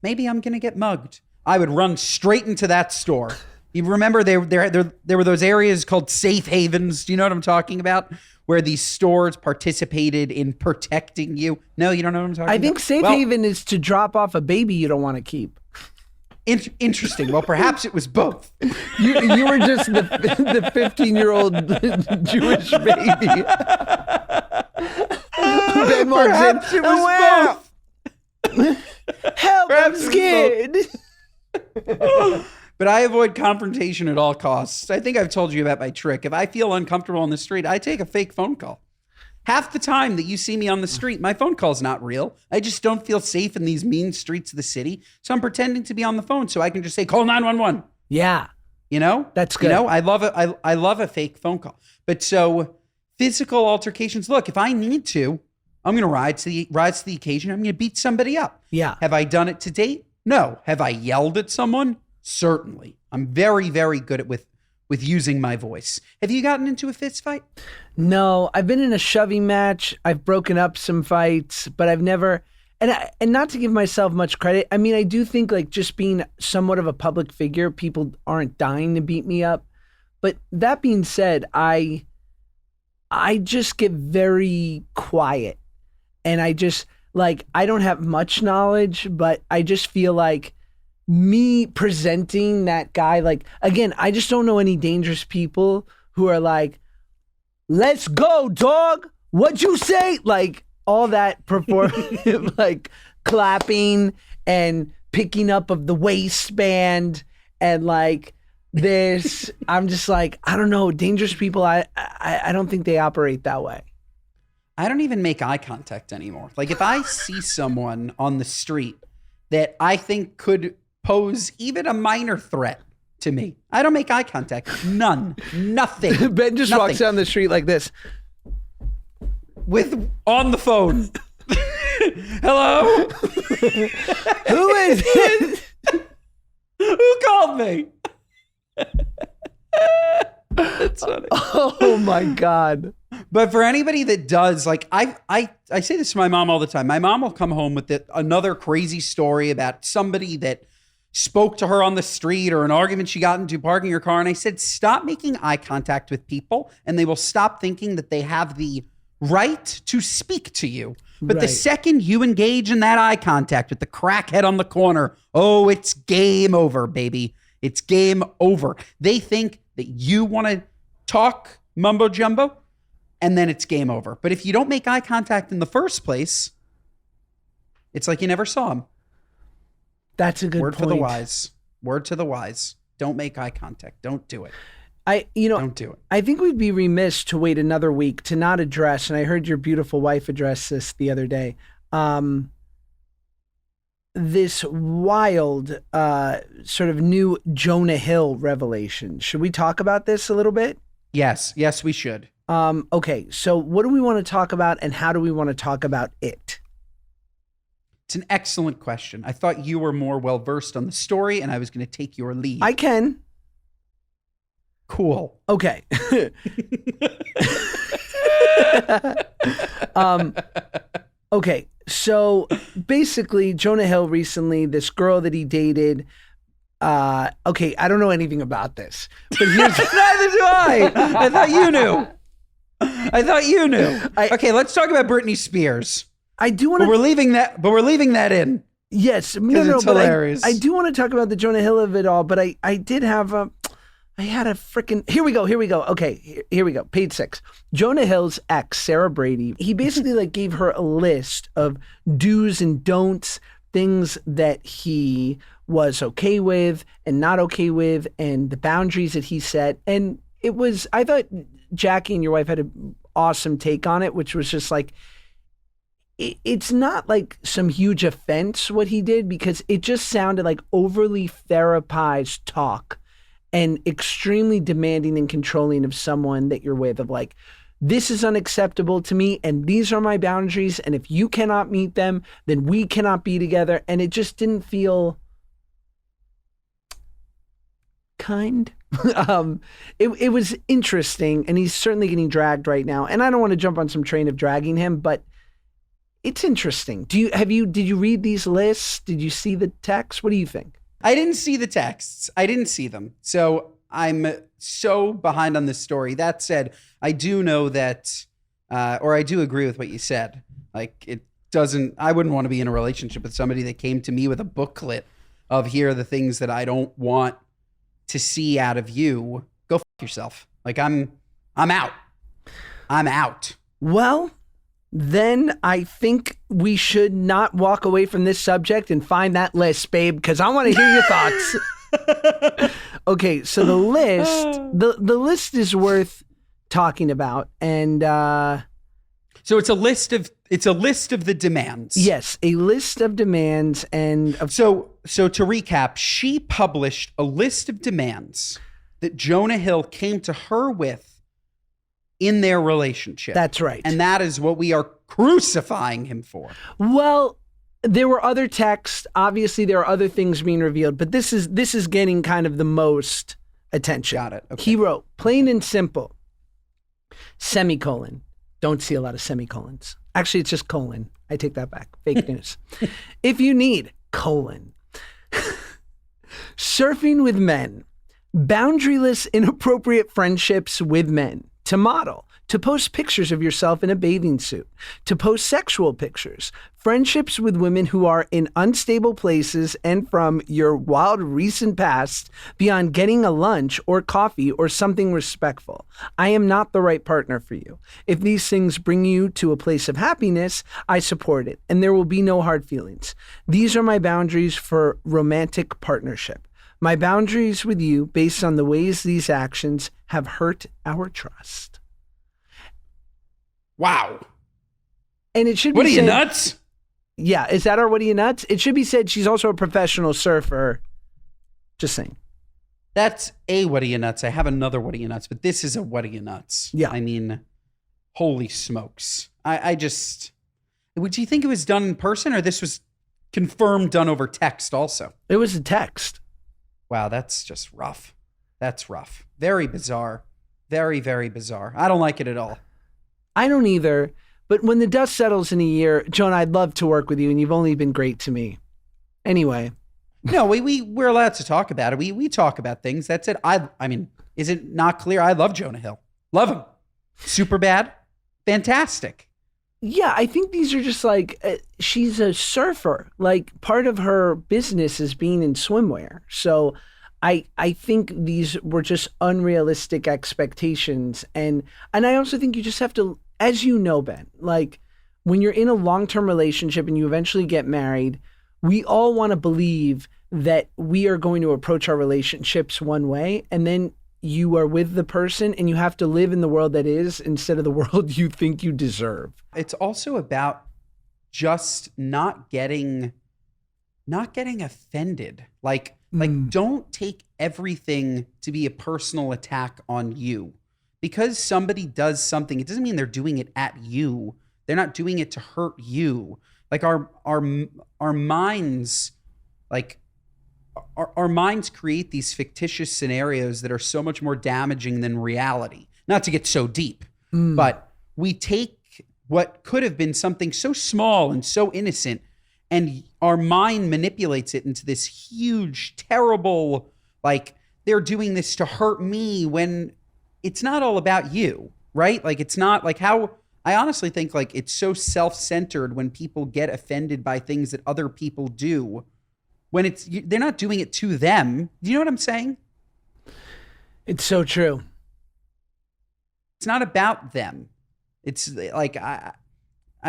[SPEAKER 2] maybe I'm going to get mugged, I would run straight into that store. You remember there were those areas called safe havens. Do you know what I'm talking about? Where these stores participated in protecting you. No, you don't know what I'm talking about?
[SPEAKER 1] I think safe haven is to drop off a baby you don't want to keep.
[SPEAKER 2] Interesting. Well, perhaps it was both.
[SPEAKER 1] You were just the 15-year-old Jewish baby. Ben
[SPEAKER 2] Perhaps it was both.
[SPEAKER 1] Help, I'm scared.
[SPEAKER 2] But I avoid confrontation at all costs. I think I've told you about my trick. If I feel uncomfortable on the street, I take a fake phone call. Half the time that you see me on the street, my phone call's not real. I just don't feel safe in these mean streets of the city. So I'm pretending to be on the phone so I can just say, call 911.
[SPEAKER 1] Yeah.
[SPEAKER 2] That's good. I love it. I love a fake phone call. But so physical altercations, look, if I need to, I'm going to rise to the occasion. I'm going to beat somebody up.
[SPEAKER 1] Yeah.
[SPEAKER 2] Have I done it to date? No. Have I yelled at someone? Certainly. I'm very, very good at with using my voice. Have you gotten into a fist fight?
[SPEAKER 1] No, I've been in a shoving match. I've broken up some fights, but I've never, and not to give myself much credit. I mean, I do think like just being somewhat of a public figure, people aren't dying to beat me up. But that being said, I just get very quiet, and I just like, I don't have much knowledge, but I just feel like me presenting that guy, like, again, I just don't know any dangerous people who are like, let's go, dog. What'd you say? Like all that performative, like clapping and picking up of the waistband and like this. I'm just like, I don't know. Dangerous people, I don't think they operate that way.
[SPEAKER 2] I don't even make eye contact anymore. Like if I see someone on the street that I think could pose even a minor threat to me, I don't make eye contact. None. Nothing.
[SPEAKER 1] Ben just
[SPEAKER 2] Nothing.
[SPEAKER 1] walks down the street like this.
[SPEAKER 2] With on the phone. Hello?
[SPEAKER 1] Who is it?
[SPEAKER 2] Who called me? That's funny.
[SPEAKER 1] Oh my God.
[SPEAKER 2] But for anybody that does, like I say this to my mom all the time. My mom will come home with another crazy story about somebody that spoke to her on the street or an argument she got into parking her car. And I said, stop making eye contact with people and they will stop thinking that they have the right to speak to you. But
[SPEAKER 1] Right.
[SPEAKER 2] the second you engage in that eye contact with the crackhead on the corner, oh, it's game over, baby. It's game over. They think that you want to talk mumbo jumbo and then it's game over. But if you don't make eye contact in the first place, it's like you never saw him.
[SPEAKER 1] That's a good
[SPEAKER 2] Word
[SPEAKER 1] point.
[SPEAKER 2] for the wise. Word to the wise. Don't make eye contact. Don't do it.
[SPEAKER 1] Don't
[SPEAKER 2] do it.
[SPEAKER 1] I think we'd be remiss to wait another week to not address, and I heard your beautiful wife address this the other day, this wild sort of new Jonah Hill revelation. Should we talk about this a little bit?
[SPEAKER 2] Yes. Yes, we should.
[SPEAKER 1] Okay, so what do we want to talk about and how do we want to talk about it?
[SPEAKER 2] It's an excellent question. I thought you were more well-versed on the story and I was going to take your lead.
[SPEAKER 1] I can.
[SPEAKER 2] Cool.
[SPEAKER 1] Okay. Okay. So basically, Jonah Hill recently, this girl that he dated. Okay, I don't know anything about this, but here's
[SPEAKER 2] Neither do I. I thought you knew. Okay, let's talk about Britney Spears.
[SPEAKER 1] I do want
[SPEAKER 2] But
[SPEAKER 1] to.
[SPEAKER 2] we're leaving that in.
[SPEAKER 1] Yes,
[SPEAKER 2] it's
[SPEAKER 1] but
[SPEAKER 2] hilarious.
[SPEAKER 1] I do want to talk about the Jonah Hill of it all. But I did have I had a freaking. Here we go. Okay, here we go. Page 6. Jonah Hill's ex, Sarah Brady. He basically like gave her a list of do's and don'ts, things that he was okay with and not okay with, and the boundaries that he set. And it was. I thought Jackie and your wife had an awesome take on it, which was just like. It's not like some huge offense what he did because it just sounded like overly therapized talk and extremely demanding and controlling of someone that you're with of like, this is unacceptable to me and these are my boundaries. And if you cannot meet them, then we cannot be together. And it just didn't feel kind. It was interesting and he's certainly getting dragged right now. And I don't want to jump on some train of dragging him, but it's interesting. Did you read these lists? Did you see the text? What do you think?
[SPEAKER 2] I didn't see the texts. I didn't see them. So I'm so behind on this story. That said, I do know that, or I do agree with what you said. Like I wouldn't want to be in a relationship with somebody that came to me with a booklet of here are the things that I don't want to see out of you. Go f yourself. Like I'm out. I'm out.
[SPEAKER 1] Well, then I think we should not walk away from this subject and find that list, babe, because I want to hear your thoughts. Okay, so the list is worth talking about, and
[SPEAKER 2] so it's a list of the demands.
[SPEAKER 1] Yes, a list of demands, and
[SPEAKER 2] so to recap, she published a list of demands that Jonah Hill came to her with in their relationship.
[SPEAKER 1] That's right.
[SPEAKER 2] And that is what we are crucifying him for.
[SPEAKER 1] Well, there were other texts. Obviously, there are other things being revealed, but this is getting kind of the most attention.
[SPEAKER 2] Got it. Okay.
[SPEAKER 1] He wrote, plain and simple, semicolon. Don't see a lot of semicolons. Actually, it's just colon. I take that back. Fake news. If you need, colon. Surfing with men. Boundaryless, inappropriate friendships with men. To model. To post pictures of yourself in a bathing suit. To post sexual pictures. Friendships with women who are in unstable places and from your wild recent past beyond getting a lunch or coffee or something respectful. I am not the right partner for you. If these things bring you to a place of happiness, I support it, and there will be no hard feelings. These are my boundaries for romantic partnership. My boundaries with you based on the ways these actions have hurt our trust.
[SPEAKER 2] Wow.
[SPEAKER 1] And it should be
[SPEAKER 2] What are you,
[SPEAKER 1] said,
[SPEAKER 2] nuts?
[SPEAKER 1] Yeah, is that our what are you nuts? It should be said she's also a professional surfer. Just saying.
[SPEAKER 2] That's a what are you nuts. I have another what are you nuts, but this is a what are you nuts.
[SPEAKER 1] Yeah.
[SPEAKER 2] I mean, holy smokes. I just, would you think it was done in person or this was confirmed done over text also?
[SPEAKER 1] It was a text.
[SPEAKER 2] Wow, that's just rough. That's rough. Very bizarre. Very, very bizarre. I don't like it at all.
[SPEAKER 1] I don't either. But when the dust settles in a year, Jonah, I'd love to work with you, and you've only been great to me. Anyway.
[SPEAKER 2] No, we're allowed to talk about it. We talk about things. That's it. I mean, is it not clear? I love Jonah Hill. Love him. Super bad. Fantastic.
[SPEAKER 1] Yeah, I think these are just like, she's a surfer. Like, part of her business is being in swimwear. So I think these were just unrealistic expectations. And I also think you just have to, as you know, Ben, like when you're in a long-term relationship and you eventually get married, we all want to believe that we are going to approach our relationships one way, and then you are with the person and you have to live in the world that is instead of the world you think you deserve.
[SPEAKER 2] It's also about just not getting offended. Like don't take everything to be a personal attack on you. Because somebody does something, it doesn't mean they're doing it at you. They're not doing it to hurt you. Like our minds, like our minds create these fictitious scenarios that are so much more damaging than reality. Not to get so deep, but we take what could have been something so small and so innocent, and our mind manipulates it into this huge, terrible, like they're doing this to hurt me, when it's not all about you, right? Like it's not like how I honestly think like it's so self-centered when people get offended by things that other people do, when they're not doing it to them. Do you know what I'm saying?
[SPEAKER 1] It's so true.
[SPEAKER 2] It's not about them. It's like, I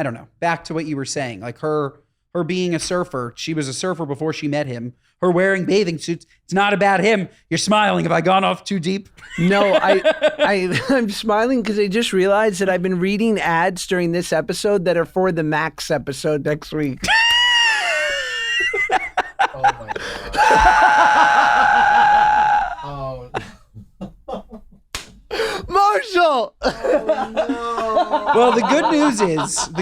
[SPEAKER 2] don't know. Back to what you were saying, like her being a surfer. She was a surfer before she met him. Her wearing bathing suits. It's not about him. You're smiling. Have I gone off too deep?
[SPEAKER 1] No, I'm smiling because I just realized that I've been reading ads during this episode that are for the Max episode next week.
[SPEAKER 5] Oh my god. Oh.
[SPEAKER 1] Marshall!
[SPEAKER 5] Oh no.
[SPEAKER 2] Well, the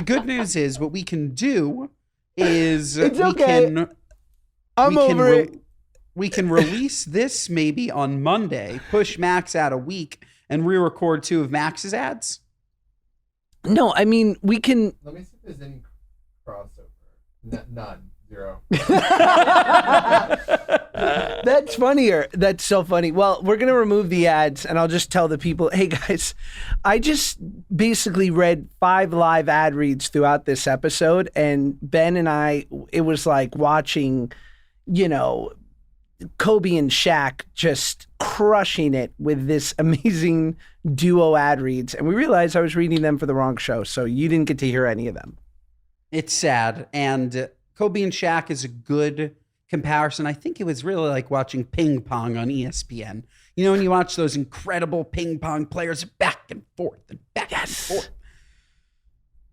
[SPEAKER 2] good news is what we can do is
[SPEAKER 1] It's okay. I'm over it.
[SPEAKER 2] We can release this maybe on Monday, push Max out a week, and re-record 2 of Max's ads.
[SPEAKER 1] No, I mean, we can.
[SPEAKER 5] Let me see if there's any crossover. None. 0.
[SPEAKER 1] That's funnier. That's so funny. Well, we're going to remove the ads, and I'll just tell the people, hey guys, I just basically read 5 live ad reads throughout this episode, and Ben and I, it was like watching, you know, Kobe and Shaq just crushing it with this amazing duo ad reads. And we realized I was reading them for the wrong show, so you didn't get to hear any of them.
[SPEAKER 2] It's sad. And Kobe and Shaq is a good comparison. I think it was really like watching ping pong on ESPN. You know, when you watch those incredible ping pong players back and forth and back and forth.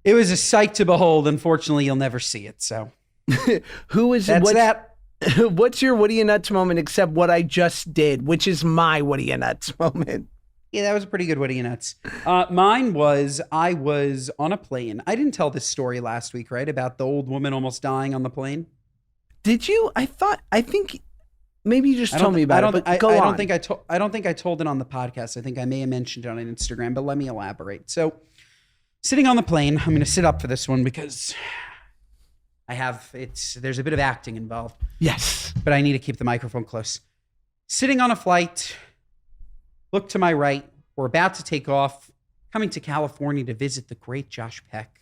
[SPEAKER 2] It was a sight to behold. Unfortunately, you'll never see it. So
[SPEAKER 1] what's your what are you nuts moment except what I just did, which is my what are you nuts moment?
[SPEAKER 2] Yeah, that was a pretty good what are you nuts. Mine was, I was on a plane. I didn't tell this story last week, right? About the old woman almost dying on the plane.
[SPEAKER 1] Did you? I think maybe you just told me about it, but go on.
[SPEAKER 2] I don't think I told it on the podcast. I think I may have mentioned it on Instagram, but let me elaborate. So sitting on the plane, I'm going to sit up for this one because there's a bit of acting involved.
[SPEAKER 1] Yes.
[SPEAKER 2] But I need to keep the microphone close. Sitting on a flight, look to my right. We're about to take off, coming to California to visit the great Josh Peck.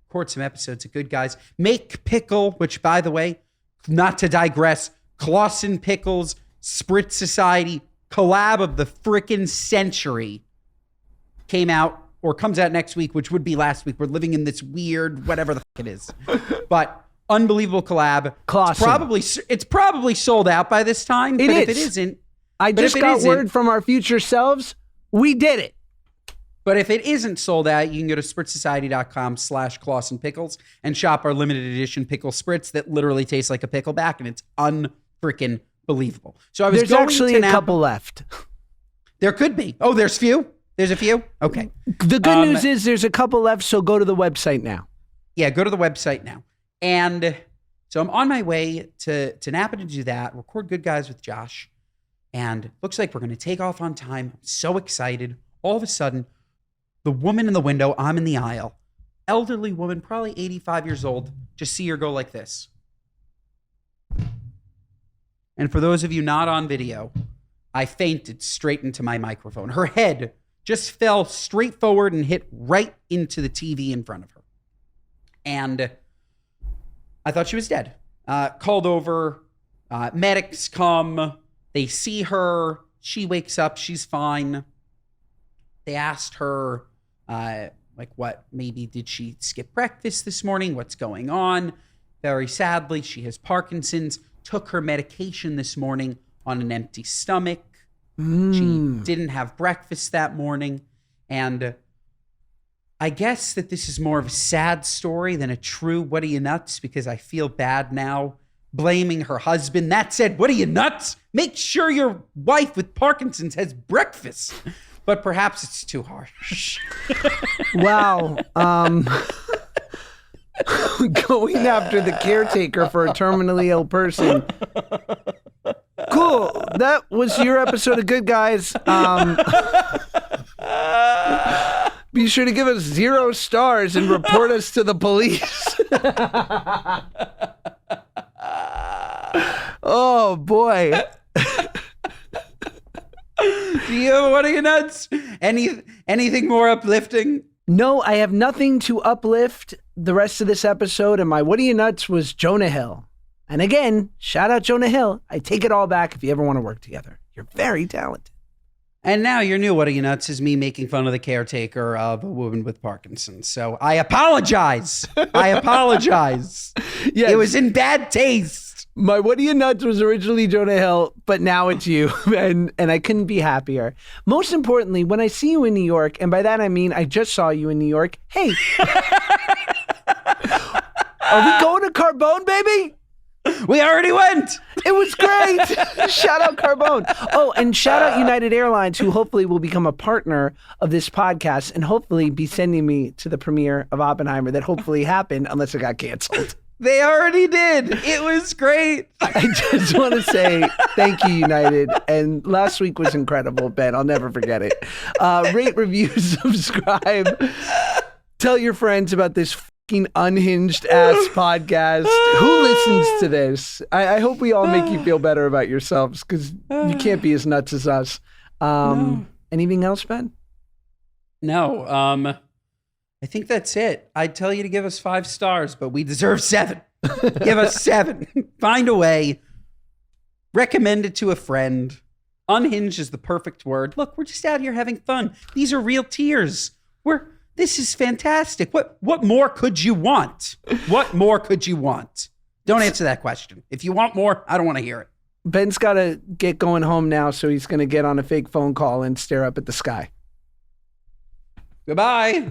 [SPEAKER 2] Record some episodes of Good Guys. Make Pickle, which, by the way, not to digress, Clausen Pickles, Spritz Society, collab of the frickin' century came out or comes out next week, which would be last week. We're living in this weird, whatever the fuck it is. But unbelievable collab. It's probably sold out by this time. But if it isn't,
[SPEAKER 1] I just got word from our future selves. We did it.
[SPEAKER 2] But if it isn't sold out, you can go to spritzsociety.com/Clausen Pickles and shop our limited edition pickle spritz that literally tastes like a pickleback, and it's unfreaking believable. So
[SPEAKER 1] there's actually a couple left.
[SPEAKER 2] There could be. Oh, there's a few? Okay.
[SPEAKER 1] The good news is there's a couple left, so go to the website now.
[SPEAKER 2] Yeah, go to the website now. And so I'm on my way to Napa to do that, record Good Guys with Josh, and looks like we're going to take off on time. I'm so excited. All of a sudden, the woman in the window, I'm in the aisle, elderly woman, probably 85 years old, just see her go like this. And for those of you not on video, I fainted straight into my microphone. Her head just fell straight forward and hit right into the TV in front of her. And I thought she was dead. Called over, medics come, they see her, she wakes up, she's fine. They asked her, maybe did she skip breakfast this morning? What's going on? Very sadly, she has Parkinson's, took her medication this morning on an empty stomach. She didn't have breakfast that morning. And I guess that this is more of a sad story than a true what are you nuts, because I feel bad now blaming her husband. That said, what are you nuts? Make sure your wife with Parkinson's has breakfast. But perhaps it's too harsh.
[SPEAKER 1] Wow. Going after the caretaker for a terminally ill person. Cool. That was your episode of Good Guys. Be sure to give us 0 stars and report us to the police. Oh, boy.
[SPEAKER 2] Do you have what are you nuts? Anything more uplifting?
[SPEAKER 1] No, I have nothing to uplift the rest of this episode, and my what are you nuts was Jonah Hill. And again, shout out Jonah Hill. I take it all back if you ever want to work together. You're very talented.
[SPEAKER 2] And now your new what are you nuts is me making fun of the caretaker of a woman with Parkinson's. So I apologize. Yes. It was in bad taste.
[SPEAKER 1] My what are you nuts was originally Jonah Hill, but now it's you, and I couldn't be happier. Most importantly, when I see you in New York, and by that I mean I just saw you in New York, hey, are we going to Carbone, baby?
[SPEAKER 2] We already went.
[SPEAKER 1] It was great. Shout out Carbone. Oh, and shout out United Airlines, who hopefully will become a partner of this podcast and hopefully be sending me to the premiere of Oppenheimer that hopefully happened unless it got canceled.
[SPEAKER 2] They already did. It was great.
[SPEAKER 1] I just want to say thank you, United. And last week was incredible, Ben. I'll never forget it. Rate, review, subscribe. Tell your friends about this fucking unhinged ass podcast. Who listens to this? I hope we all make you feel better about yourselves, because you can't be as nuts as us. No. Anything else, Ben?
[SPEAKER 2] No. I think that's it. I'd tell you to give us 5 stars, but we deserve 7. Give us 7. Find a way. Recommend it to a friend. Unhinged is the perfect word. Look, we're just out here having fun. These are real tears. This is fantastic. What more could you want? What more could you want? Don't answer that question. If you want more, I don't want to hear it.
[SPEAKER 1] Ben's got to get going home now, so he's going to get on a fake phone call and stare up at the sky.
[SPEAKER 2] Goodbye.